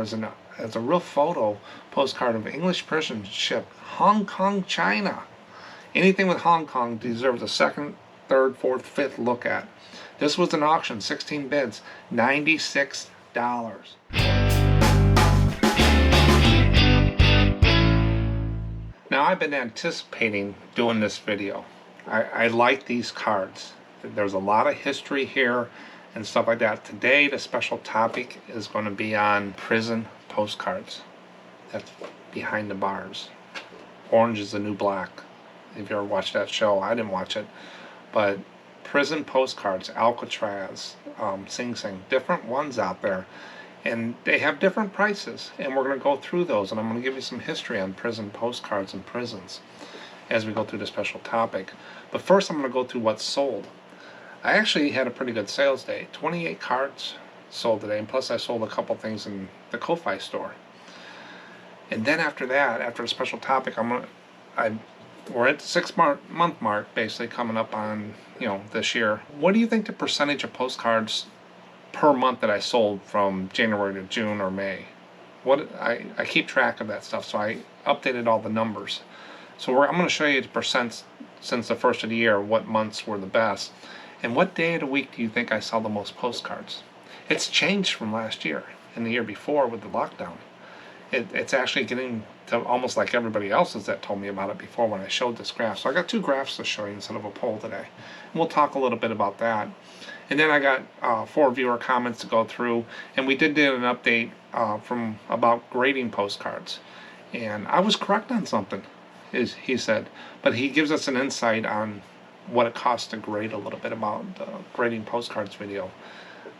There's a real photo postcard of English prison ship, Hong Kong, China. Anything with Hong Kong deserves a second, third, fourth, fifth look at. This was an auction, 16 bids, $96. Now I've been anticipating doing this video. I like these cards. There's a lot of history here and stuff like that. Today the special topic is going to be on prison postcards. That's behind the bars. Orange is the new black. If you ever watched that show, I didn't watch it, but prison postcards, Alcatraz, Sing Sing, different ones out there, and they have different prices, and we're going to go through those, and I'm going to give you some history on prison postcards and prisons as we go through the special topic. But first I'm going to go through what's sold. I actually had a pretty good sales day. 28 cards sold today, and plus I sold a couple things in the Ko-Fi store. And then after that, after a special topic, we're at the 6-month mark, basically coming up on, this year. What do you think the percentage of postcards per month that I sold from January to June or May? I keep track of that stuff, so I updated all the numbers. So I'm going to show you the percents since the first of the year, what months were the best. And what day of the week do you think I sell the most postcards? It's changed from last year and the year before with the lockdown. It's actually getting to almost like everybody else's that told me about it before when I showed this graph. So I got 2 graphs to show you instead of a poll today. And we'll talk a little bit about that. And then I got 4 viewer comments to go through. And we did an update about grading postcards. And I was correct on something, he said. But he gives us an insight on what it costs to grade a little bit about the grading postcards video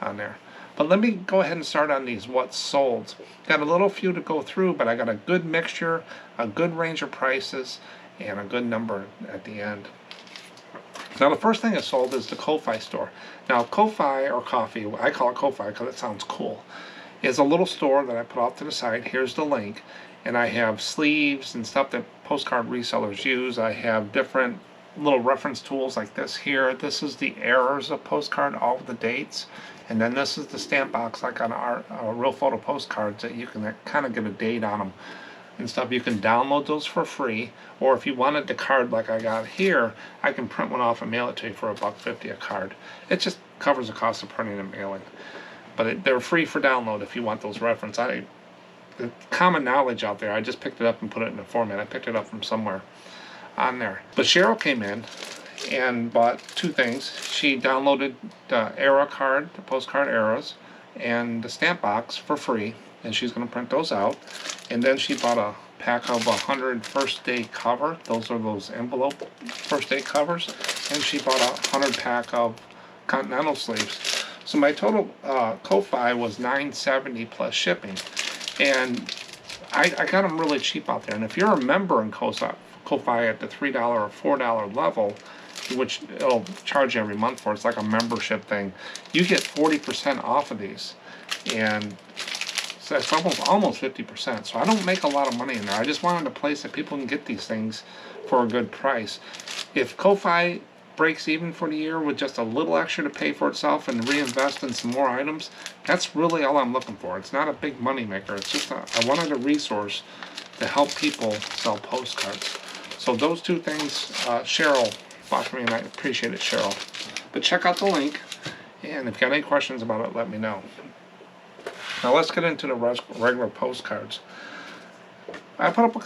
on there. But let me go ahead and start on these what's sold. Got a little few to go through, but I got a good mixture, a good range of prices, and a good number at the end. Now the first thing I sold is the Ko-Fi store. Now Ko-Fi, or coffee, I call it Ko-Fi because it sounds cool, is a little store that I put off to the side. Here's the link. And I have sleeves and stuff that postcard resellers use. I have different little reference tools like this here. This is the errors of postcard, all of the dates. And then this is the stamp box, like on our real photo postcards, that you can kind of get a date on them and stuff. You can download those for free, or if you wanted the card like I got here, I can print one off and mail it to you for $1.50 a card. It just covers the cost of printing and mailing. But they're free for download if you want those reference. The common knowledge out there, I just picked it up and put it in a format. I picked it up from somewhere on there. But Cheryl came in and bought 2 things. She downloaded the era card, the postcard eras, and the stamp box for free, and she's going to print those out. And then she bought a pack of 100 first day cover. Those are those envelope first day covers. And she bought a 100 pack of continental sleeves. So my total Ko-Fi was $9.70 plus shipping. And I got them really cheap out there. And if you're a member in Ko-Fi at the $3 or $4 level, which it'll charge you every month for, it's like a membership thing, you get 40% off of these. And so that's almost 50%. So I don't make a lot of money in there. I just wanted a place that people can get these things for a good price. If Ko-Fi breaks even for the year with just a little extra to pay for itself and reinvest in some more items, that's really all I'm looking for. It's not a big money maker. It's just I wanted a resource to help people sell postcards. So those 2 things, Cheryl bought for me, and I appreciate it, Cheryl. But check out the link, and if you got any questions about it, let me know. Now let's get into the regular postcards. I put up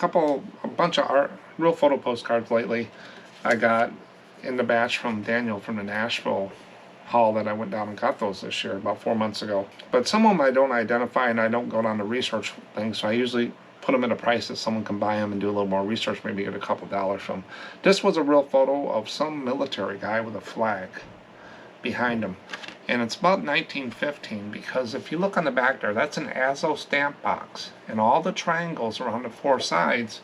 a bunch of real photo postcards lately. I got in the batch from Daniel from the Nashville haul that I went down and got those this year, about 4 months ago. But some of them I don't identify, and I don't go down to research things, so I usually put them at a price that someone can buy them and do a little more research, maybe get a couple dollars from them. This was a real photo of some military guy with a flag behind him. And it's about 1915, because if you look on the back there, that's an Azo stamp box. And all the triangles around the 4 sides,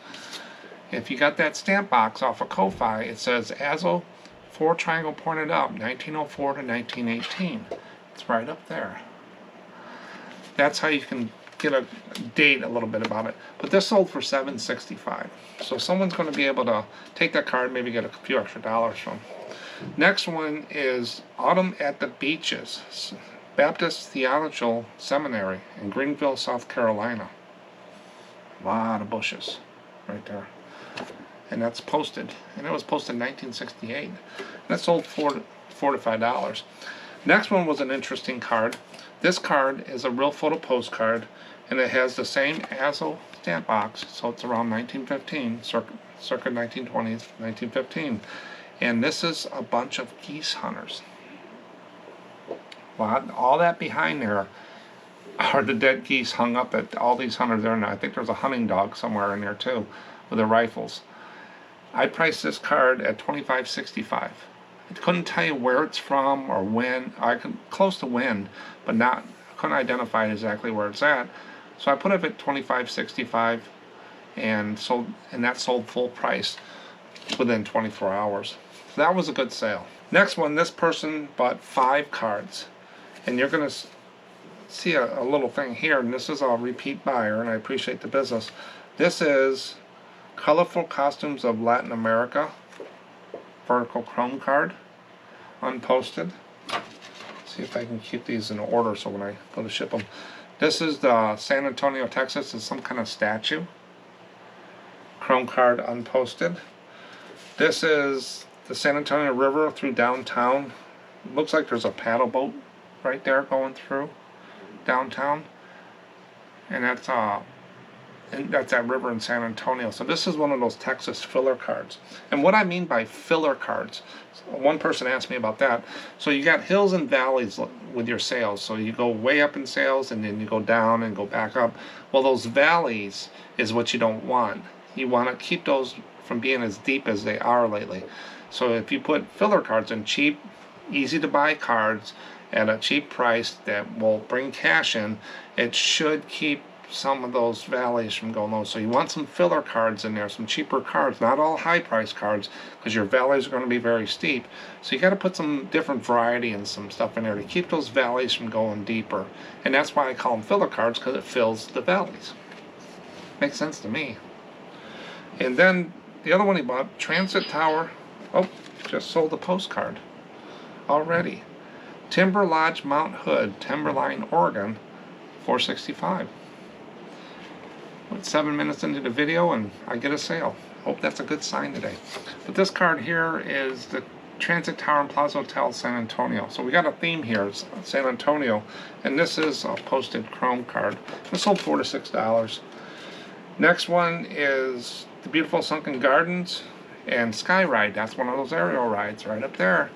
if you got that stamp box off of Ko-Fi, it says Azo 4 triangle pointed up, 1904 to 1918. It's right up there. That's how you can get a date a little bit about it. But this sold for $7.65. So someone's going to be able to take that card, maybe get a few extra dollars from. Next one is Autumn at the Beaches. Baptist Theological Seminary in Greenville, South Carolina. A lot of bushes right there. And that's posted. And it was posted in 1968. That sold $4 to $5. Next one was an interesting card. This card is a real photo postcard, and it has the same ASO stamp box, so it's around 1915, circa 1920s, 1915. And this is a bunch of geese hunters. Well, all that behind there are the dead geese hung up at all these hunters there. And I think there's a hunting dog somewhere in there too with their rifles. I priced this card at $25.65. I couldn't tell you where it's from or when. I could close to when, but couldn't identify exactly where it's at. So I put it at $25.65 and that sold full price within 24 hours. So that was a good sale. Next one, this person bought 5 cards. And you're going to see a little thing here, and this is a repeat buyer, and I appreciate the business. This is Colorful Costumes of Latin America, vertical chrome card, unposted. See if I can keep these in order so when I go to ship them. This is the San Antonio, Texas. It's some kind of statue. Chrome card, unposted. This is the San Antonio River through downtown. Looks like there's a paddle boat right there going through downtown, and that's that river in San Antonio. So this is one of those Texas filler cards. And what I mean by filler cards, one person asked me about that. So you got hills and valleys with your sales. So you go way up in sales and then you go down and go back up. Well, those valleys is what you don't want. You want to keep those from being as deep as they are lately. So if you put filler cards in, cheap, easy to buy cards at a cheap price that will bring cash in, it should keep some of those valleys from going low. So you want some filler cards in there, some cheaper cards, not all high price cards, because your valleys are going to be very steep. So you got to put some different variety and some stuff in there to keep those valleys from going deeper. And that's why I call them filler cards, because it fills the valleys. Makes sense to me. And then the other one he bought, Transit Tower. Oh, just sold a postcard already. Timber Lodge, Mount Hood, Timberline, Oregon, $4.65. With 7 minutes into the video and I get a sale. Hope that's a good sign today. But this card here is the Transit Tower and Plaza Hotel, San Antonio. So we got a theme here, it's San Antonio, and this is a posted chrome card. This sold $4 to $6. Next one is the beautiful Sunken Gardens and Sky Ride. That's one of those aerial rides right up there.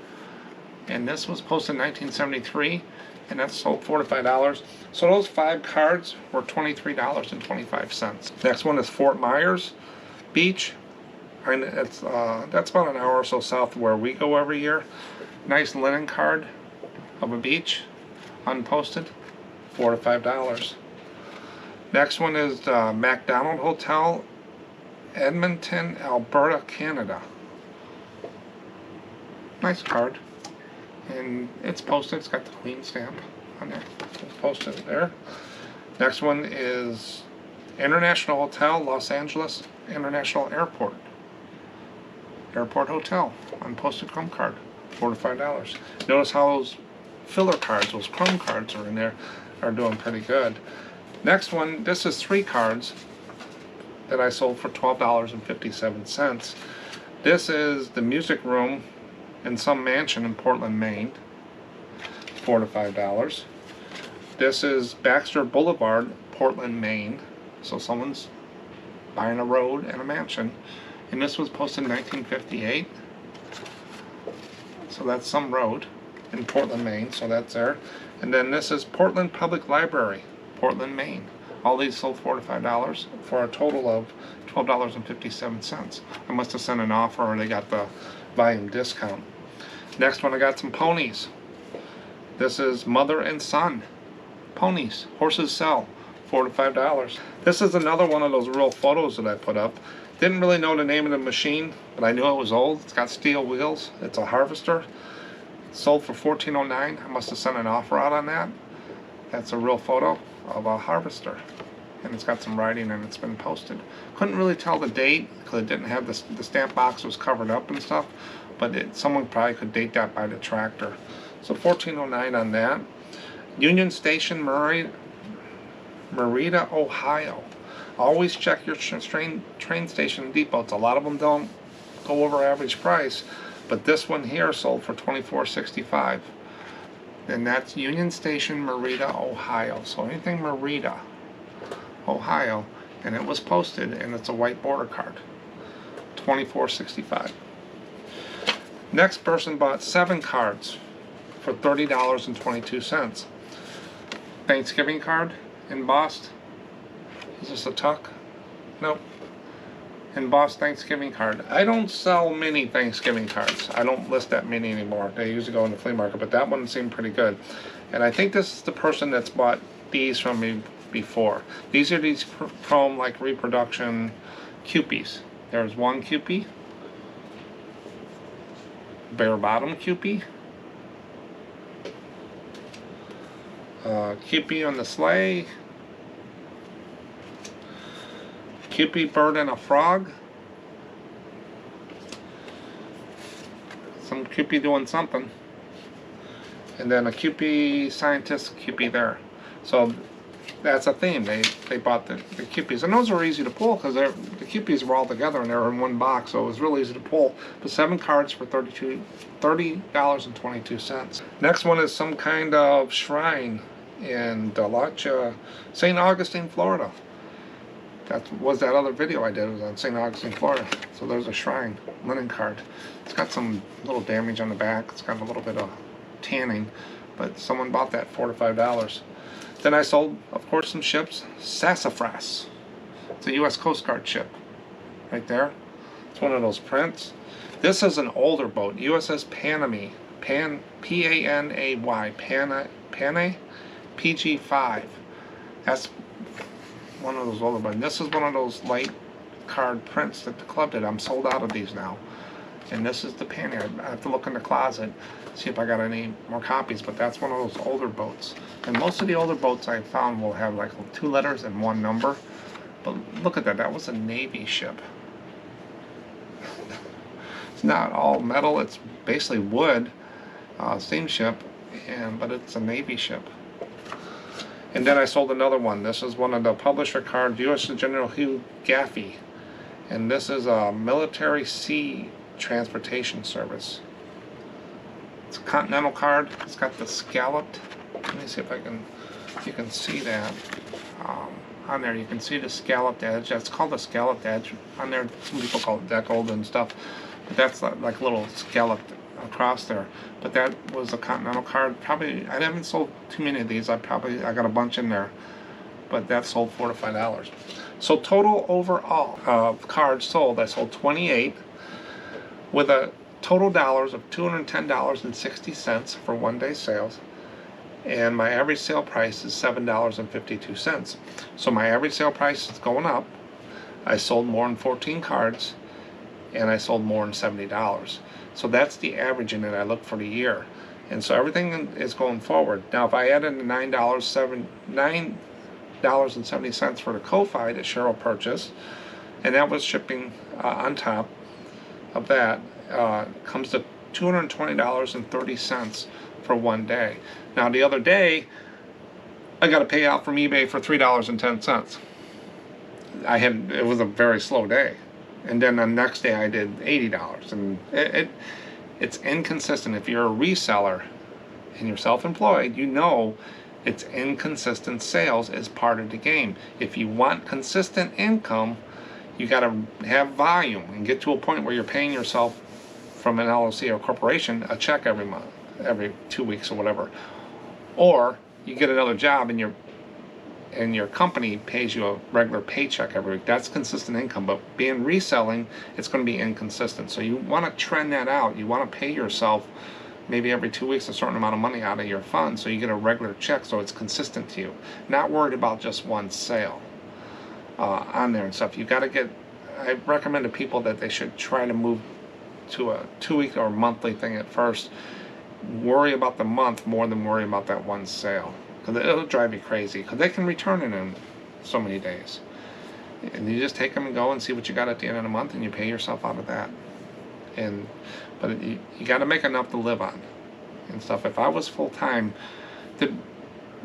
And this was posted in 1973, and that sold $4 to $5. So those 5 cards were $23.25. Next one is Fort Myers Beach. And that's about an hour or so south of where we go every year. Nice linen card of a beach, unposted, $4 to $5. Next one is the MacDonald Hotel, Edmonton, Alberta, Canada. Nice card. And it's posted, it's got the clean stamp on there. It's posted there. Next one is International Hotel, Los Angeles International Airport. Airport Hotel, unposted chrome card, $4 to $5. Notice how those filler cards, those chrome cards are in there, are doing pretty good. Next one, this is 3 cards that I sold for $12.57. This is the Music Room in some mansion in Portland, Maine, $4 to $5. This is Baxter Boulevard, Portland, Maine. So someone's buying a road and a mansion. And this was posted in 1958. So that's some road in Portland, Maine. So that's there. And then this is Portland Public Library, Portland, Maine. All these sold $4 to $5 for a total of $12.57. I must have sent an offer or they got the volume discount. Next one, I got some ponies. This is Mother and Son. Ponies. Horses sell. $4 to $5. This is another one of those real photos that I put up. Didn't really know the name of the machine, but I knew it was old. It's got steel wheels. It's a harvester. Sold for $14.09. I must have sent an offer out on that. That's a real photo of a harvester. And it's got some writing and it's been posted. Couldn't really tell the date because it didn't have the stamp box was covered up and stuff. But someone probably could date that by the tractor. So $14.09 on that. Union Station, Merida, Ohio. Always check your train station depots. A lot of them don't go over average price, but this one here sold for $24.65. And that's Union Station, Merida, Ohio. So anything Merida, Ohio, and it was posted, and it's a white border card. $24.65. Next person bought 7 cards for $30.22. Thanksgiving card embossed. Is this a tuck? Nope. Embossed Thanksgiving card. I don't sell many Thanksgiving cards. I don't list that many anymore. They usually go in the flea market, but that one seemed pretty good. And I think this is the person that's bought these from me before. These are these chrome like reproduction Kewpies. There's one Kewpie. Bare bottom Kewpie. Kewpie on the sleigh. Kewpie bird and a frog. Some Kewpie doing something. And then a Kewpie scientist Kewpie there. So that's a theme. They bought the Kewpies. And those were easy to pull because the Kewpies were all together and they were in one box. So it was really easy to pull. But 7 cards for $30.22. Next one is some kind of shrine in St. Augustine, Florida. That was that other video I did. It was on St. Augustine, Florida. So there's a shrine linen card. It's got some little damage on the back. It's got a little bit of tanning, but someone bought that $4 to $5. Then I sold, of course, some ships. Sassafras. It's a U.S. Coast Guard ship, right there. It's one of those prints. This is an older boat, USS Panay, P-A-N-A-Y, Panay, PG-5. That's one of those older ones. This is one of those light card prints that the club did. I'm sold out of these now. And this is the Panay. I have to look in the closet, see if I got any more copies, but that's one of those older boats. And most of the older boats I found will have like 2 letters and 1 number. But look at that, that was a Navy ship. It's not all metal, it's basically wood, steamship, but it's a Navy ship. And then I sold another one. This is one of the publisher cards, U.S. General Hugh Gaffey. And this is a military sea transportation service. It's a continental card. It's got the scalloped. Let me see if you can see that. On there you can see the scalloped edge. That's called a scalloped edge. On there, some people call it deckled and stuff. But that's like a little scalloped across there. But that was a continental card. Probably, I haven't sold too many of these. I got a bunch in there. But that sold $4 to $5. So total overall of cards sold, I sold 28 with a total dollars of $210.60 for one-day sales. And my average sale price is $7.52. So my average sale price is going up. I sold more than 14 cards, and I sold more than $70. So that's the average in it I look for the year. And so everything is going forward. Now if I add in the $9.70 for the Ko-Fi that Cheryl purchased, and that was shipping on top of that, comes to $220.30 for one day. Now the other day, I got a payout from eBay for $3.10. It was a very slow day. And then the next day I did $80. And it's inconsistent. If you're a reseller and you're self-employed, you know it's inconsistent sales is part of the game. If you want consistent income, you got to have volume and get to a point where you're paying yourself from an LLC or corporation a check every month, every 2 weeks or whatever. Or you get another job and your company pays you a regular paycheck every week. That's consistent income. But being reselling, it's going to be inconsistent. So you want to trend that out. You want to pay yourself maybe every 2 weeks a certain amount of money out of your fund so you get a regular check so it's consistent to you. Not worried about just one sale on there and stuff. You got to get, I recommend to people that they should try to move to a 2-week or monthly thing at first. Worry about the month more than worry about that one sale. Because it'll drive you crazy. Because they can return it in so many days. And you just take them and go and see what you got at the end of the month and you pay yourself out of that. You got to make enough to live on and stuff. If I was full-time,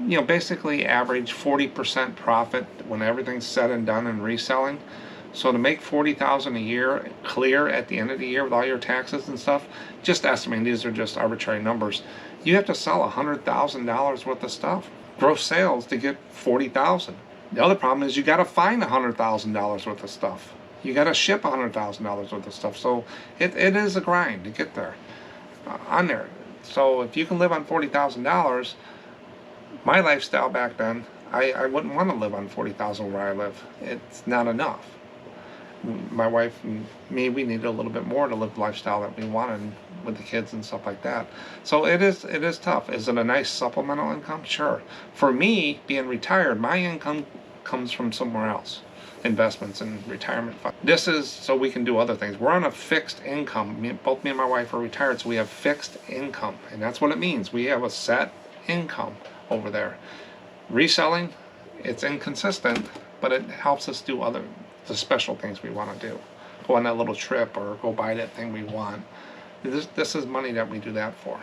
basically average 40% profit when everything's said and done and reselling. So to make $40,000 a year clear at the end of the year with all your taxes and stuff, just estimating, these are just arbitrary numbers, you have to sell $100,000 worth of stuff, gross sales, to get $40,000. The other problem is you got to find $100,000 worth of stuff. You got to ship $100,000 worth of stuff. So it is a grind to get there on there. So if you can live on $40,000, my lifestyle back then, I wouldn't want to live on $40,000 where I live. It's not enough. My wife and me, we needed a little bit more to live the lifestyle that we wanted with the kids and stuff like that. So it is tough. Is it a nice supplemental income? Sure. For me, being retired, my income comes from somewhere else. Investments and retirement funds. This is so we can do other things. We're on a fixed income. Both me and my wife are retired, so we have fixed income. And that's what it means. We have a set income over there. Reselling, it's inconsistent, but it helps us do the special things we want to do. Go on that little trip or go buy that thing we want. This is money that we do that for.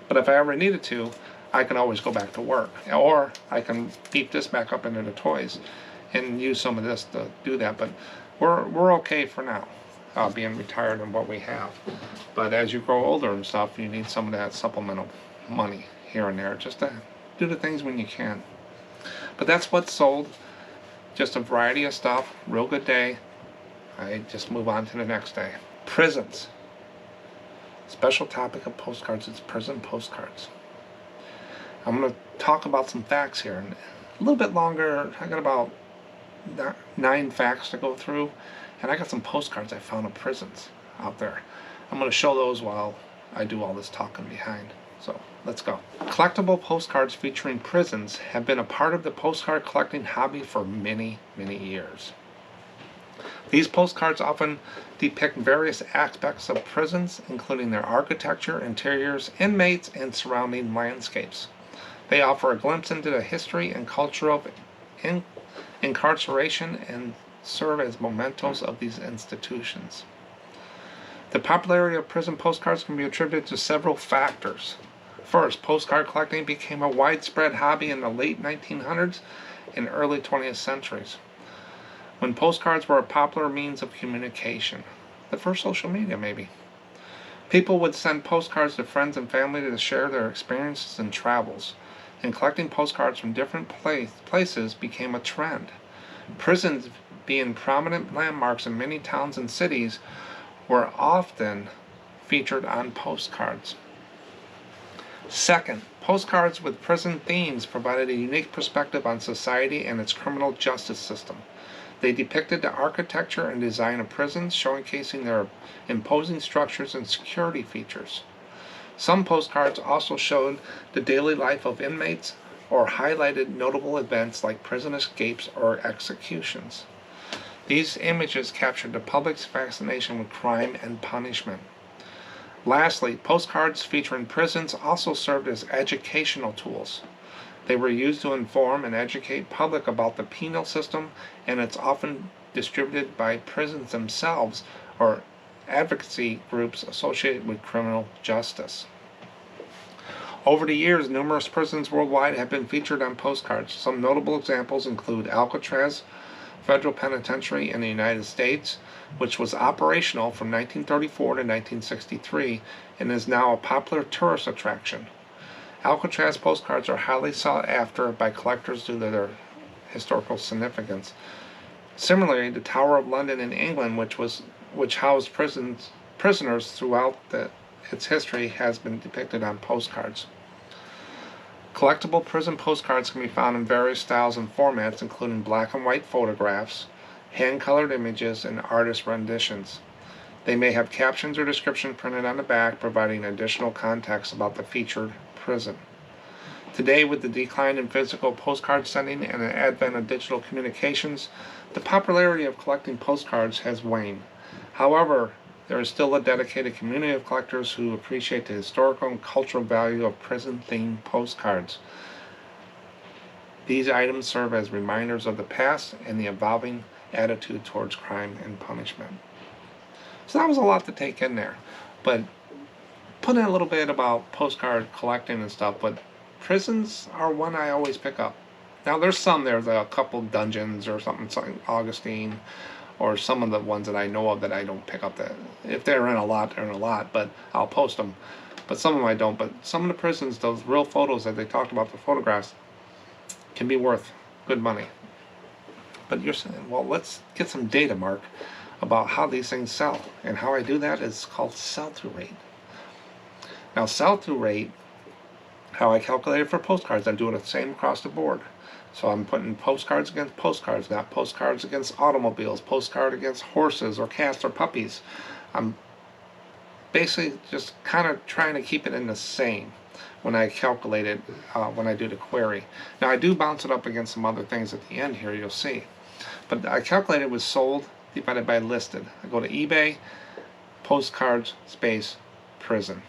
But if I ever needed to, I can always go back to work. Or I can beep this back up into the toys and use some of this to do that. But we're okay for now, being retired and what we have. But as you grow older and stuff, you need some of that supplemental money here and there just to do the things when you can. But that's what's sold. Just a variety of stuff. Real good day. I just move on to the next day. Prisons. Special topic of postcards is prison postcards. I'm going to talk about some facts here. And a little bit longer. I got about 9 facts to go through. And I got some postcards I found of prisons out there. I'm going to show those while I do all this talking behind. So let's go. Collectible postcards featuring prisons have been a part of the postcard collecting hobby for many, many years. These postcards often depict various aspects of prisons, including their architecture, interiors, inmates, and surrounding landscapes. They offer a glimpse into the history and culture of incarceration and serve as mementos of these institutions. The popularity of prison postcards can be attributed to several factors. First, postcard collecting became a widespread hobby in the late 1900s and early 20th centuries, when postcards were a popular means of communication. The first social media, maybe. People would send postcards to friends and family to share their experiences and travels, and collecting postcards from different places became a trend. Prisons, being prominent landmarks in many towns and cities, were often featured on postcards. Second, postcards with prison themes provided a unique perspective on society and its criminal justice system. They depicted the architecture and design of prisons, showcasing their imposing structures and security features. Some postcards also showed the daily life of inmates or highlighted notable events like prison escapes or executions. These images captured the public's fascination with crime and punishment. Lastly, postcards featuring prisons also served as educational tools. They were used to inform and educate public about the penal system, and it's often distributed by prisons themselves or advocacy groups associated with criminal justice. Over the years, numerous prisons worldwide have been featured on postcards. Some notable examples include Alcatraz Federal Penitentiary in the United States, which was operational from 1934 to 1963 and is now a popular tourist attraction. Alcatraz postcards are highly sought after by collectors due to their historical significance. Similarly, the Tower of London in England, which housed prisoners throughout its history, has been depicted on postcards. Collectible prison postcards can be found in various styles and formats, including black and white photographs, hand-colored images, and artist renditions. They may have captions or description printed on the back, providing additional context about the featured prison. Today, with the decline in physical postcard sending and the advent of digital communications, the popularity of collecting postcards has waned. However, there is still a dedicated community of collectors who appreciate the historical and cultural value of prison-themed postcards. These items serve as reminders of the past and the evolving attitude towards crime and punishment. So that was a lot to take in there, but put in a little bit about postcard collecting and stuff, but prisons are one I always pick up. Now there's some there's a couple dungeons or something Augustine, or some of the ones that I know of that I don't pick up. That if they're in a lot, they're in a lot, but I'll post them. But some of them I don't. But some of the prisons, those real photos that they talked about, the photographs, can be worth good money. But you're saying, well, let's get some data, Mark, about how these things sell. And how I do that is called sell-through rate. Now, sell-through rate, how I calculate it for postcards, I do it the same across the board. So I'm putting postcards against postcards, not postcards against automobiles, postcard against horses or cats or puppies. I'm basically just kind of trying to keep it in the same when I calculate it, when I do the query. Now I do bounce it up against some other things at the end here, you'll see. But I calculate it with sold divided by listed. I go to eBay, postcards, space, prison.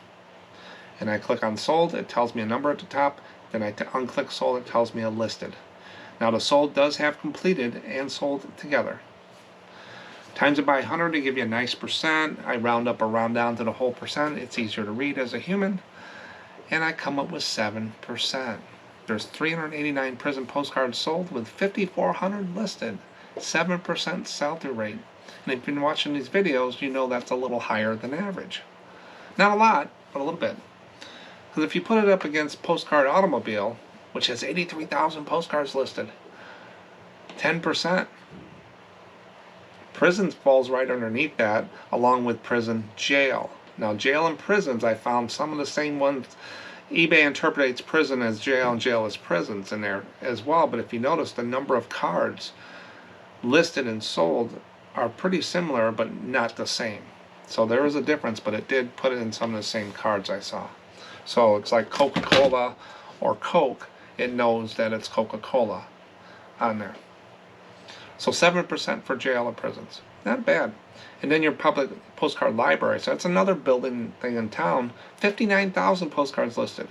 And I click on sold, it tells me a number at the top. Then I unclick sold, it tells me a listed. Now the sold does have completed and sold together. Times it by 100 to give you a nice percent. I round up or round down to the whole percent. It's easier to read as a human. And I come up with 7%. There's 389 prison postcards sold with 5,400 listed. 7% sell-through rate. And if you've been watching these videos, you know that's a little higher than average. Not a lot, but a little bit. Because if you put it up against Postcard Automobile, which has 83,000 postcards listed, 10%. Prisons falls right underneath that, along with prison jail. Now, jail and prisons, I found some of the same ones. eBay interprets prison as jail and jail as prisons in there as well. But if you notice, the number of cards listed and sold are pretty similar, but not the same. So there is a difference, but it did put it in some of the same cards I saw. So it's like Coca-Cola or Coke. It knows that it's Coca-Cola on there. So 7% for jail or prisons. Not bad. And then your public postcard library. So that's another building thing in town. 59,000 postcards listed.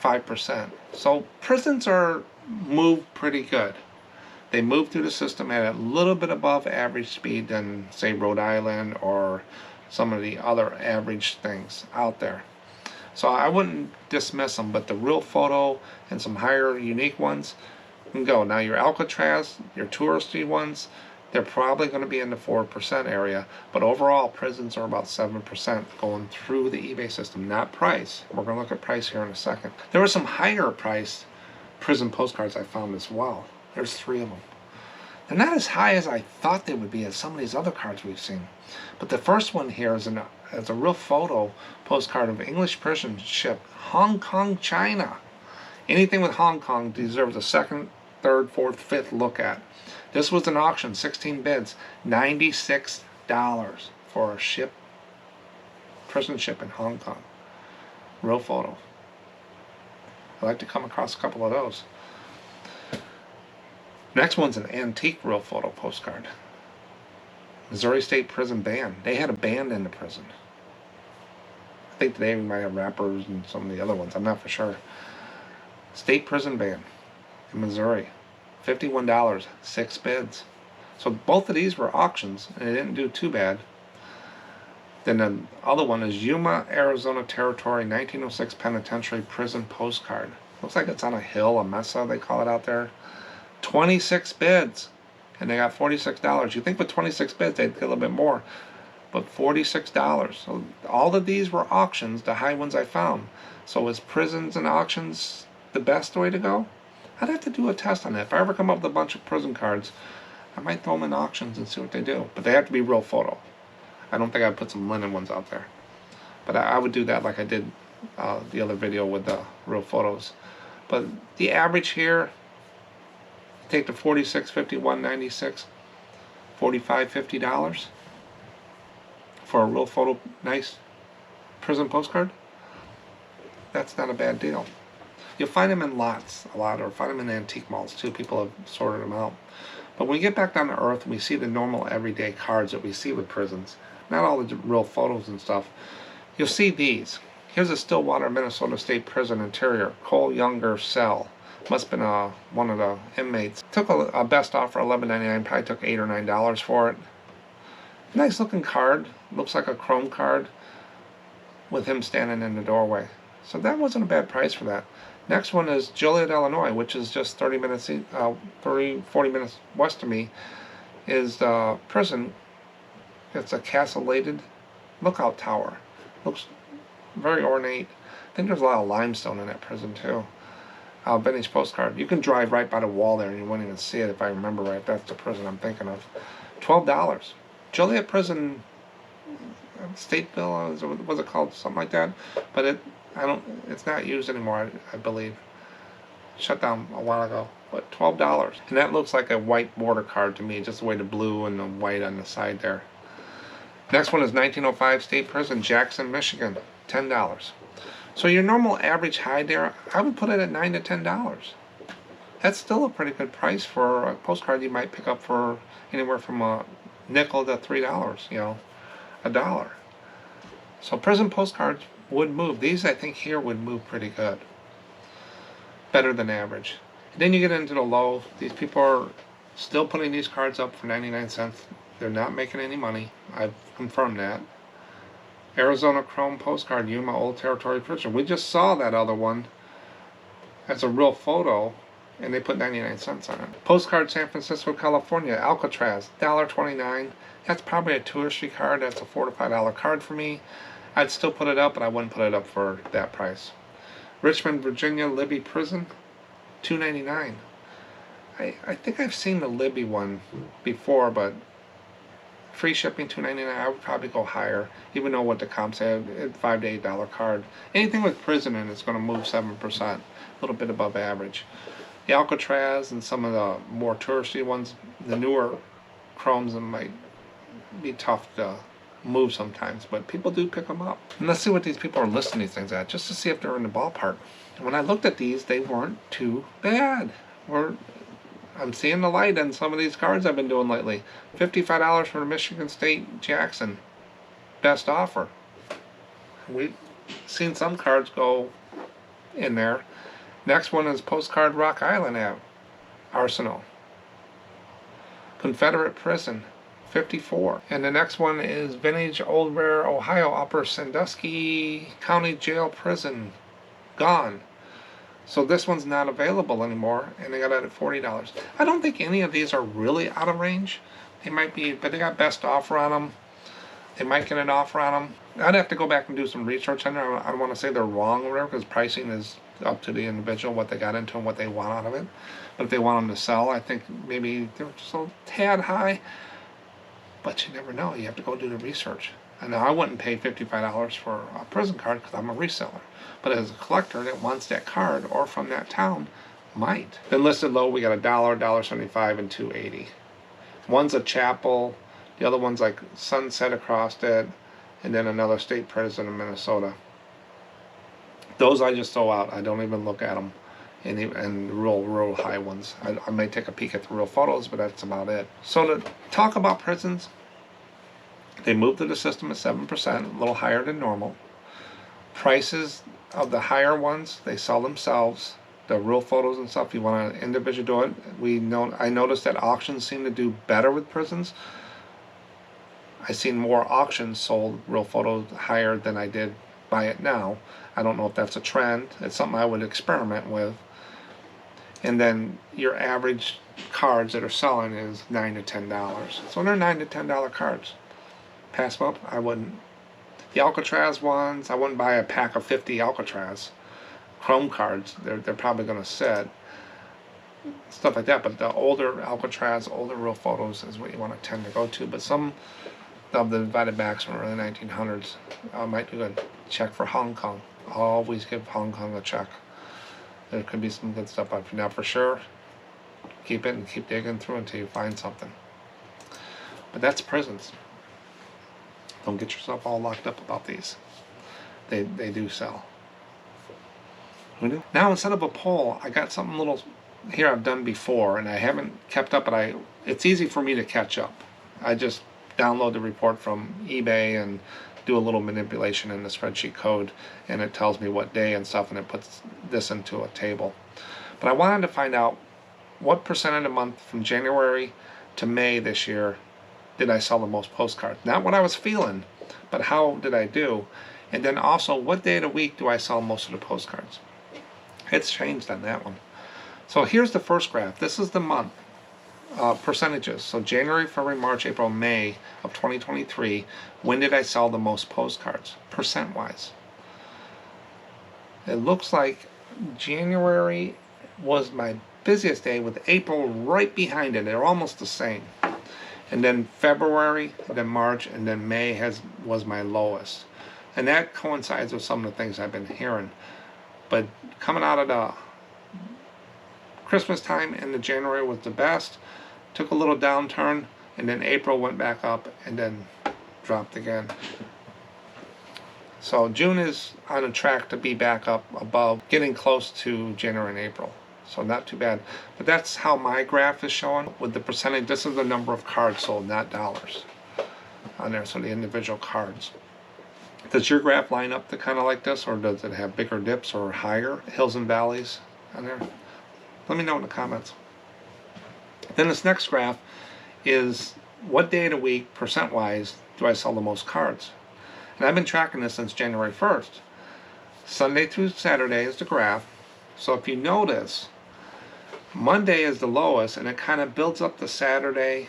5%. So prisons are moved pretty good. They move through the system at a little bit above average speed than, say, Rhode Island or some of the other average things out there. So I wouldn't dismiss them, but the real photo and some higher unique ones can go. Now your Alcatraz, your touristy ones, they're probably going to be in the 4% area, but overall prisons are about 7% going through the eBay system, not price. We're going to look at price here in a second. There were some higher priced prison postcards I found as well. There's 3 of them. They're not as high as I thought they would be as some of these other cards we've seen. But the first one here is a real photo postcard of English prison ship, Hong Kong, China. Anything with Hong Kong deserves a second, third, fourth, fifth look at. This was an auction, 16 bids, $96 for a ship, prison ship in Hong Kong. Real photo. I'd like to come across a couple of those. Next one's an antique real photo postcard. Missouri State Prison Band. They had a band in the prison. I think they might have rappers and some of the other ones. I'm not for sure. State Prison Band in Missouri. $51, 6 bids. So both of these were auctions, and they didn't do too bad. Then the other one is Yuma, Arizona Territory, 1906 Penitentiary Prison Postcard. Looks like it's on a hill, a mesa they call it out there. 26 bids, and they got $46. You think with 26 bids they'd get a little bit more, but $46. So all of these were auctions, the high ones I found. So is prisons and auctions the best way to go? I'd have to do a test on that. If I ever come up with a bunch of prison cards, I might throw them in auctions and see what they do. But they have to be real photo. I don't think I'd put some linen ones out there. But I would do that like I did the other video with the real photos. But the average here, take the 46, 51, 96, 45, $50 for a real photo, nice prison postcard. That's not a bad deal. You'll find them in lots a lot, or find them in antique malls too. People have sorted them out. But when we get back down to earth and we see the normal everyday cards that we see with prisons, not all the real photos and stuff, you'll see these. Here's a Stillwater, Minnesota State Prison interior, Cole Younger cell. Must have been one of the inmates. Took a best offer, $11.99. Probably took $8 or $9 for it. Nice looking card. Looks like a chrome card with him standing in the doorway. So that wasn't a bad price for that. Next one is Joliet, Illinois, which is just 40 minutes west of me, is prison. It's a castellated lookout tower. Looks very ornate. I think there's a lot of limestone in that prison too. Vintage postcard. You can drive right by the wall there and you won't even see it if I remember right. That's the prison I'm thinking of. $12. Joliet Prison State Bill, was it called? Something like that. But it's not used anymore, I believe. Shut down a while ago. But $12. And that looks like a white border card to me, just the way the blue and the white on the side there. Next one is 1905 State Prison, Jackson, Michigan. $10. So your normal average hide there, I would put it at $9 to $10. That's still a pretty good price for a postcard you might pick up for anywhere from a nickel to $3, you know, $1. So prison postcards would move. These, I think, here would move pretty good. Better than average. And then you get into the low. These people are still putting these cards up for 99 cents. They're not making any money. I've confirmed that. Arizona Chrome Postcard, Yuma Old Territory Prison. We just saw that other one as a real photo, and they put 99 cents on it. Postcard San Francisco, California, Alcatraz, $1.29. That's probably a touristy card. That's a $4 to $5 card for me. I'd still put it up, but I wouldn't put it up for that price. Richmond, Virginia, Libby Prison, $2.99. I think I've seen the Libby one before, but free shipping, $2.99. I would probably go higher, even though what the comps have, $5 to $8 card. Anything with prison in it's going to move 7%, a little bit above average. The Alcatraz and some of the more touristy ones, the newer chromes, might be tough to move sometimes, but people do pick them up. And let's see what these people are listing these things at, just to see if they're in the ballpark. When I looked at these, they weren't too bad. I'm seeing the light on some of these cards I've been doing lately. $55 for the Michigan State Jackson. Best offer. We've seen some cards go in there. Next one is Postcard Rock Island at Arsenal. Confederate Prison, $54. And the next one is Vintage Old Rare Ohio Upper Sandusky County Jail Prison. Gone. So this one's not available anymore, and they got it at $40. I don't think any of these are really out of range. They might be, but they got best offer on them. They might get an offer on them. I'd have to go back and do some research on there. I don't want to say they're wrong or whatever, because pricing is up to the individual, what they got into and what they want out of it. But if they want them to sell, I think maybe they're just a tad high. But you never know. You have to go do the research. And now I wouldn't pay $55 for a prison card because I'm a reseller. But as a collector that wants that card or from that town, might. Then listed low, we got $1, $1.75, and $2.80. One's a chapel, the other one's like Sunset across it, and then another state prison in Minnesota. Those I just throw out. I don't even look at them. And the real high ones. I may take a peek at the real photos, but that's about it. So to talk about prisons, they moved to the system at 7%, a little higher than normal. Prices of the higher ones, they sell themselves. The real photos and stuff, you want to individual do it. I noticed that auctions seem to do better with prisons. I've seen more auctions sold real photos higher than I did buy it now. I don't know if that's a trend. It's something I would experiment with. And then your average cards that are selling is $9 to $10. So they're $9 to $10 cards. Pass them up? I wouldn't. The Alcatraz ones, I wouldn't buy a pack of 50 Alcatraz Chrome cards. They're probably going to sit. Stuff like that. But the older Alcatraz, older real photos is what you want to tend to go to. But some of the divided backs from the early 1900s might do good. Check for Hong Kong. Always give Hong Kong a check. There could be some good stuff. But if you're not for sure, keep it and keep digging through until you find something. But that's prisons. Don't get yourself all locked up about these. They do sell. Now instead of a poll, I got something little here I've done before, and I haven't kept up, but it's easy for me to catch up. I just download the report from eBay and do a little manipulation in the spreadsheet code, and it tells me what day and stuff, and it puts this into a table. But I wanted to find out what percent of the month from January to May this year did I sell the most postcards. Not what I was feeling, but how did I do? And then also, what day of the week do I sell most of the postcards? It's changed on that one. So here's the first graph. This is the month percentages. So January, February, March, April, May of 2023. When did I sell the most postcards, percent-wise? It looks like January was my busiest day, with April right behind it. They're almost the same. And then February, and then March, and then May was my lowest. And that coincides with some of the things I've been hearing. But coming out of the Christmas time, and the January was the best. Took a little downturn, and then April went back up, and then dropped again. So June is on a track to be back up above, getting close to January and April. So not too bad. But that's how my graph is showing with the percentage. This is the number of cards sold, not dollars on there. So the individual cards. Does your graph line up to kind of like this, or does it have bigger dips or higher hills and valleys on there? Let me know in the comments. Then this next graph is what day of the week, percent-wise, do I sell the most cards? And I've been tracking this since January 1st. Sunday through Saturday is the graph. So if you notice, Monday is the lowest, and it kind of builds up to Saturday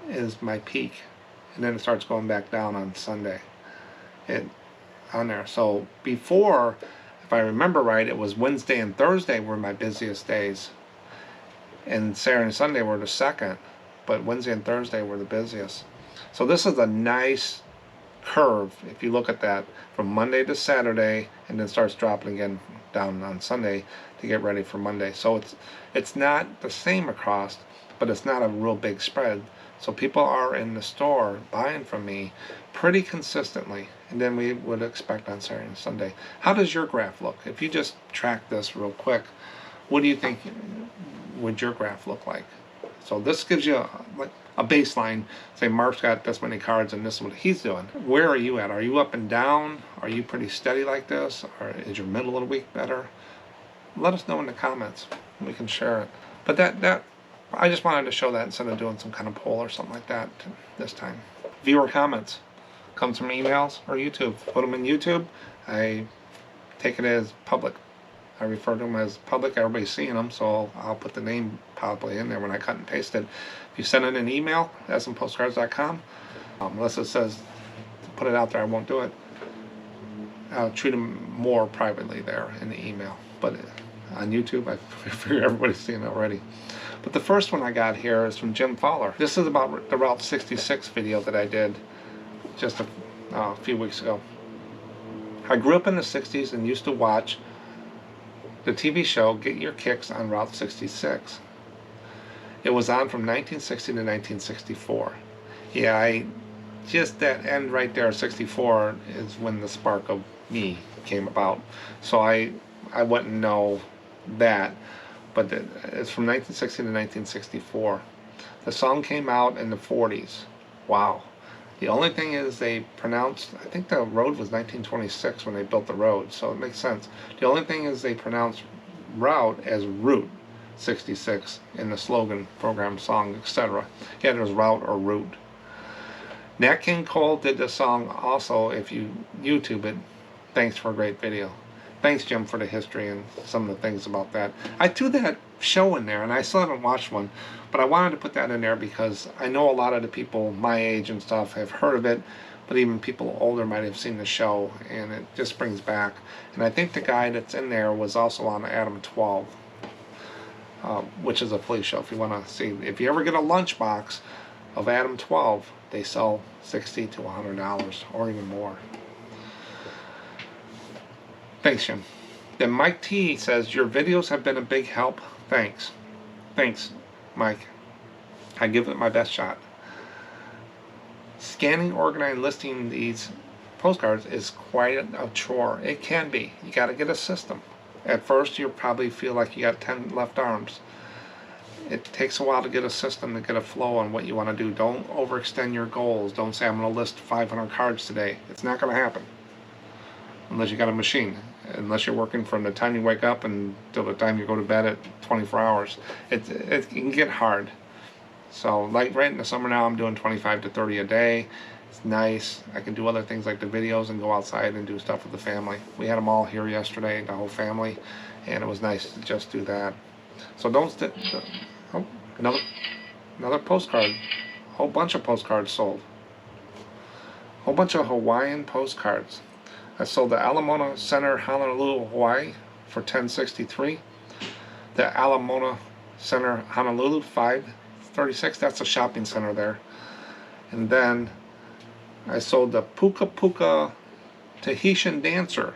is my peak. And then it starts going back down on Sunday. On there. So before, if I remember right, it was Wednesday and Thursday were my busiest days. And Saturday and Sunday were the second. But Wednesday and Thursday were the busiest. So this is a nice curve, if you look at that, from Monday to Saturday, and then starts dropping again down on Sunday to get ready for Monday. So it's not the same across, but it's not a real big spread. So people are in the store buying from me pretty consistently, and then we would expect on Saturday and Sunday. How does your graph look? If you just track this real quick, what do you think would your graph look like? So this gives you a baseline. Say Mark's got this many cards and this is what he's doing. Where are you at? Are you up and down? Are you pretty steady like this? Or is your middle of the week better? Let us know in the comments. We can share it. But that I just wanted to show that instead of doing some kind of poll or something like that this time. Viewer comments comes from emails or YouTube. Put them in YouTube. I take it as public. I refer to them as public. Everybody's seeing them, so I'll put the name probably in there when I cut and paste it. If you send it an email, SMPostcards.com, unless it says to put it out there, I won't do it. I'll treat them more privately there in the email. But on YouTube, I figure everybody's seeing it already. But the first one I got here is from Jim Fowler. This is about the Route 66 video that I did just a few weeks ago. I grew up in the 60s and used to watch the TV show Get Your Kicks on Route 66. It was on from 1960 to 1964. Yeah, just that end right there, 64, is when the spark of me came about. So I wouldn't know that, but it's from 1960 to 1964. The song came out in the 40s. Wow. The only thing is they pronounced, I think the road was 1926 when they built the road, so it makes sense. The only thing is they pronounced route as Route 66 in the slogan, program, song, etc. Yeah, there was route or route. Nat King Cole did the song also. If you YouTube it, thanks for a great video. Thanks, Jim, for the history and some of the things about that. I threw that show in there, and I still haven't watched one, but I wanted to put that in there because I know a lot of the people my age and stuff have heard of it, but even people older might have seen the show, and it just brings back. And I think the guy that's in there was also on Adam 12, which is a police show. If you want to see, if you ever get a lunchbox of Adam 12, they sell $60 to $100 or even more. Thanks, Jim. Then Mike T says, your videos have been a big help. Thanks. Thanks, Mike. I give it my best shot. Scanning, organizing, listing these postcards is quite a chore. It can be. You got to get a system. At first, you'll probably feel like you got 10 left arms. It takes a while to get a system, to get a flow on what you want to do. Don't overextend your goals. Don't say, I'm going to list 500 cards today. It's not going to happen. Unless you got a machine. Unless you're working from the time you wake up until the time you go to bed at 24 hours. It can get hard. So like right in the summer now, I'm doing 25 to 30 a day. It's nice. I can do other things like the videos and go outside and do stuff with the family. We had them all here yesterday, the whole family, and it was nice to just do that. So don't oh, another postcard. Whole bunch of postcards sold. Whole bunch of Hawaiian postcards. I sold the Alamona Center, Honolulu, Hawaii for $10.63. The Alamona Center, Honolulu, $5.36. That's a shopping center there. And then I sold the Puka Puka Tahitian Dancer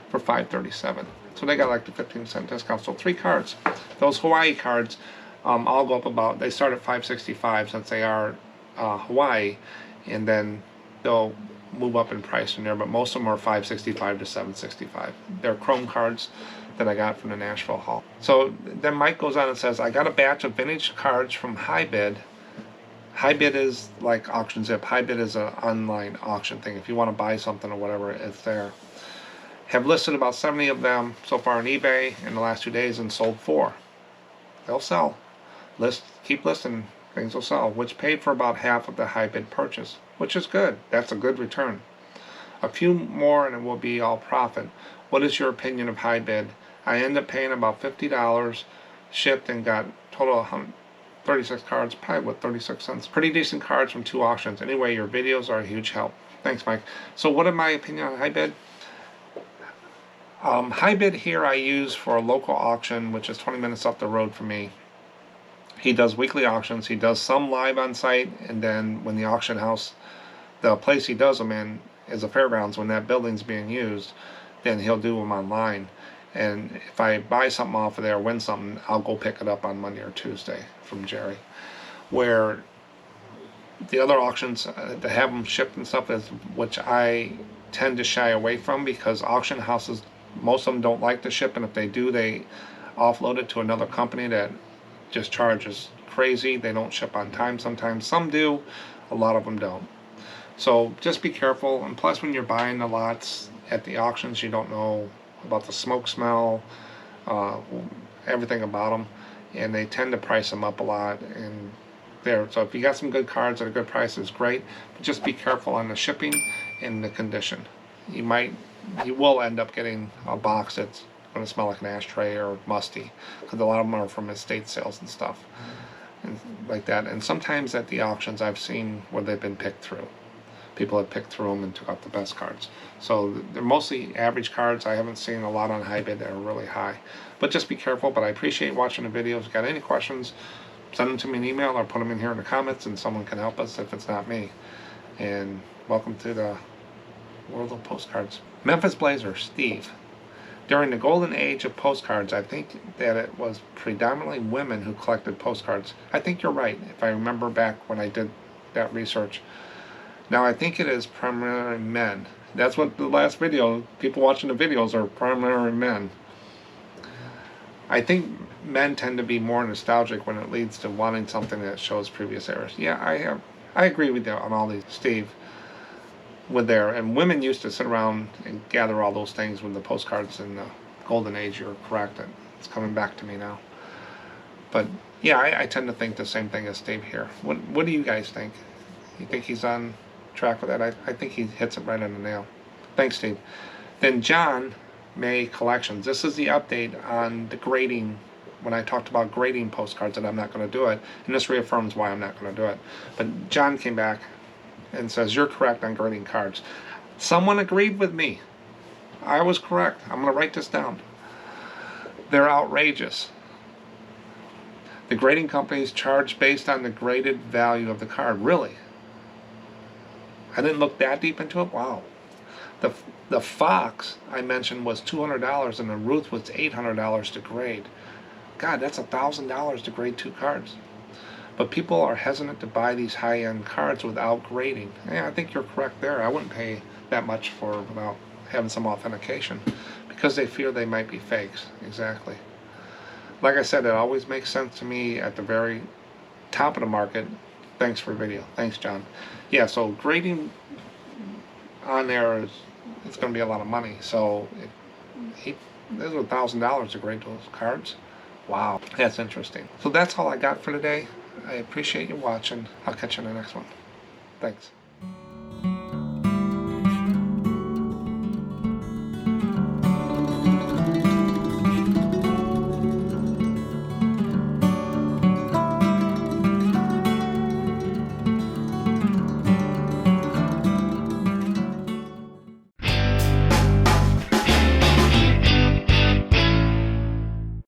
for $5.37. So they got like the 15% discount. So 3 cards. Those Hawaii cards all go up about, they start at $5.65 since they are Hawaii, and then they'll move up in price from there, but most of them are $5.65 to $7.65. They're chrome cards that I got from the Nashville Hall. So then Mike goes on and says, I got a batch of vintage cards from HiBid. HiBid is like Auction Zip. HiBid is an online auction thing. If you want to buy something or whatever, it's there. Have listed about 70 of them so far on eBay in the last 2 days and sold 4. They'll sell. Keep listing. Things will sell, which paid for about half of the HiBid purchase, which is good. That's a good return. A few more and it will be all profit. What is your opinion of HiBid? I ended up paying about $50, shipped, and got total 36 cards, probably with 36 cents. Pretty decent cards from 2 auctions. Anyway, your videos are a huge help. Thanks, Mike. So what is my opinion on HiBid? HiBid here I use for a local auction, which is 20 minutes up the road from me. He does weekly auctions. He does some live on site, and then when the auction house, the place he does them in is a fairgrounds, when that building's being used, then he'll do them online. And if I buy something off of there, win something, I'll go pick it up on Monday or Tuesday from Jerry. Where the other auctions that have them shipped and stuff, is which I tend to shy away from, because auction houses, most of them don't like to ship, and if they do, they offload it to another company that just charges crazy. They don't ship on time sometimes. Some do, a lot of them don't. So just be careful. And plus, when you're buying the lots at the auctions, you don't know about the smoke smell, everything about them, and they tend to price them up a lot. And so if you got some good cards at a good price, it's great, but just be careful on the shipping and the condition. You will end up getting a box that's going to smell like an ashtray or musty, because a lot of them are from estate sales and stuff and like that. And sometimes at the auctions I've seen where they've been picked through. People have picked through them and took out the best cards. So they're mostly average cards. I haven't seen a lot on HiBid that are really high. But just be careful. But I appreciate watching the videos. If you got any questions, send them to me in email or put them in here in the comments, and someone can help us if it's not me. And welcome to the world of postcards. Memphis Blazer, Steve. During the golden age of postcards, I think that it was predominantly women who collected postcards. I think you're right, if I remember back when I did that research. Now I think it is primarily men. That's what the last video, people watching the videos are primarily men. I think men tend to be more nostalgic when it leads to wanting something that shows previous eras. Yeah, I agree with you on all these, Steve. And women used to sit around and gather all those things with the postcards in the golden age. You're correct. It's coming back to me now. But yeah, I tend to think the same thing as Steve here. What do you guys think? You think he's on track with that? I think he hits it right on the nail. Thanks, Steve. Then John May Collections. This is the update on the grading, when I talked about grading postcards, that I'm not going to do it. And this reaffirms why I'm not going to do it. But John came back and says, you're correct on grading cards. Someone agreed with me. I was correct. I'm going to write this down. They're outrageous. The grading companies charge based on the graded value of the card. Really? I didn't look that deep into it? Wow. The Fox I mentioned was $200, and the Ruth was $800 to grade. God, that's $1,000 to grade 2 cards. But people are hesitant to buy these high-end cards without grading. Yeah, I think you're correct there. I wouldn't pay that much without having some authentication, because they fear they might be fakes. Exactly. Like I said, it always makes sense to me at the very top of the market. Thanks for the video. Thanks, John. Yeah, so grading on there it's going to be a lot of money. So there's $1,000 to grade those cards. Wow, that's interesting. So that's all I got for today. I appreciate you watching. I'll catch you in the next one. Thanks.